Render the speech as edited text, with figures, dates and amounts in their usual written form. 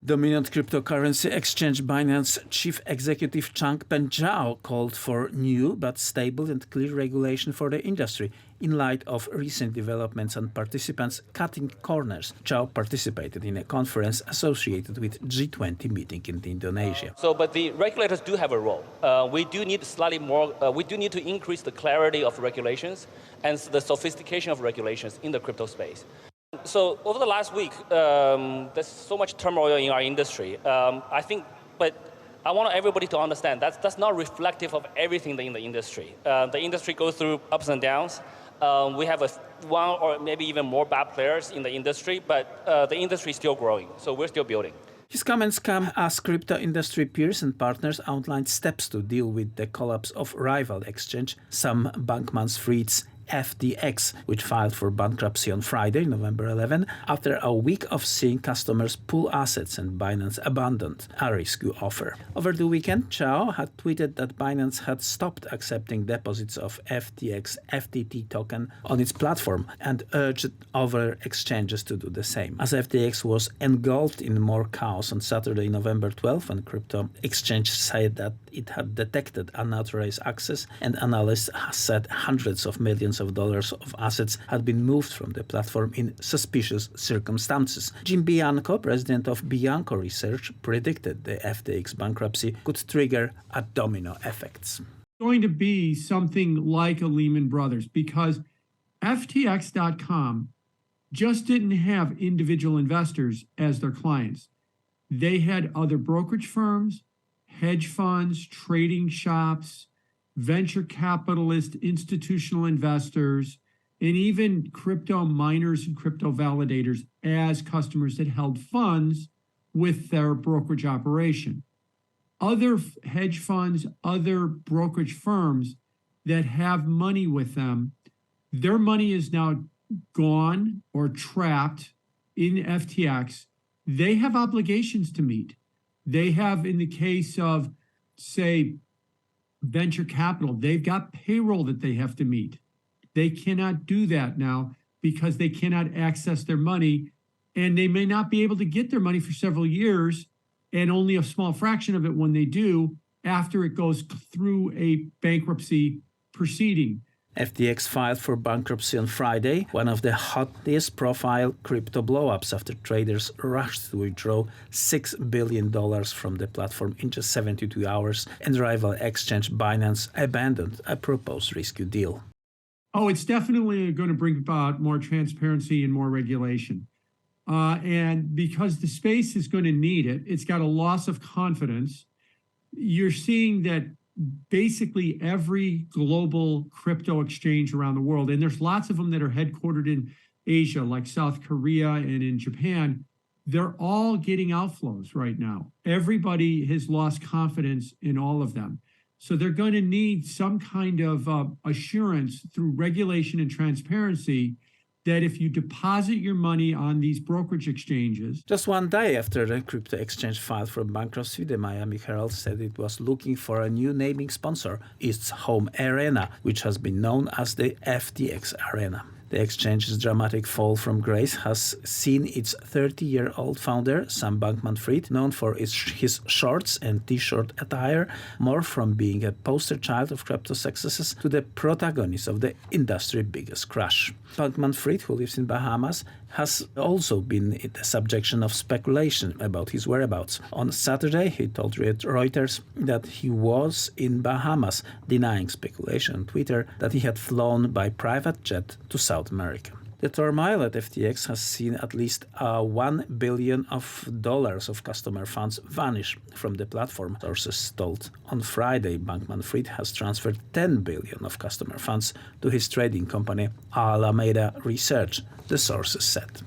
Dominant cryptocurrency exchange Binance chief executive Changpeng Zhao called for new but stable and clear regulation for the industry in light of recent developments and participants cutting corners. Zhao participated in a conference associated with G20 meeting in Indonesia. But the regulators do have a role. We do need slightly more. We do need to increase the clarity of regulations and the sophistication of regulations in the crypto space. So over the last week, there's so much turmoil in our industry. But I want everybody to understand that's not reflective of everything in the industry. The industry goes through ups and downs. We have one or maybe even more bad players in the industry, but the industry is still growing, so we're still building. His comments come as crypto industry peers and partners outlined steps to deal with the collapse of rival exchange Sam Bankman-Fried's FTX, which filed for bankruptcy on Friday, November 11, after a week of seeing customers pull assets and Binance abandoned a rescue offer. Over the weekend, Zhao had tweeted that Binance had stopped accepting deposits of FTX FTT token on its platform and urged other exchanges to do the same. As FTX was engulfed in more chaos on Saturday, November 12, when crypto exchange said that it had detected unauthorized access, and analysts said hundreds of millions of dollars of assets had been moved from the platform in suspicious circumstances. Jim Bianco, president of Bianco Research, predicted the FTX bankruptcy could trigger a domino effects. Going to be something like a Lehman Brothers, because FTX.com just didn't have individual investors as their clients. They had other brokerage firms, hedge funds, trading shops, venture capitalist, institutional investors, and even crypto miners and crypto validators as customers that held funds with their brokerage operation. Other hedge funds, other brokerage firms that have money with them, their money is now gone or trapped in FTX. They have obligations to meet. They have, in the case of, say, venture capital, they've got payroll that they have to meet. They cannot do that now because they cannot access their money, and they may not be able to get their money for several years, and only a small fraction of it when they do after it goes through a bankruptcy proceeding. FTX filed for bankruptcy on Friday, one of the hottest profile crypto blowups after traders rushed to withdraw $6 billion from the platform in just 72 hours, and rival exchange Binance abandoned a proposed rescue deal. Oh, it's definitely going to bring about more transparency and more regulation. And because the space is going to need it, it's got a loss of confidence. You're seeing that basically every global crypto exchange around the world, and there's lots of them that are headquartered in Asia, like South Korea and in Japan, they're all getting outflows right now. Everybody has lost confidence in all of them. So they're going to need some kind of assurance through regulation and transparency that if you deposit your money on these brokerage exchanges. Just one day after the crypto exchange filed for bankruptcy, the Miami Herald said it was looking for a new naming sponsor, its home arena, which has been known as the FTX Arena. The exchange's dramatic fall from grace has seen its 30-year-old founder, Sam Bankman-Fried, known for his shorts and t-shirt attire, morph from being a poster child of crypto successes to the protagonist of the industry's biggest crash. Bankman-Fried, who lives in Bahamas, has also been the subject of speculation about his whereabouts. On Saturday, he told Reuters that he was in Bahamas, denying speculation on Twitter that he had flown by private jet to South America. The turmoil at FTX has seen at least $1 billion of customer funds vanish from the platform, sources told. On Friday, Bankman-Fried has transferred $10 billion of customer funds to his trading company, Alameda Research, the sources said.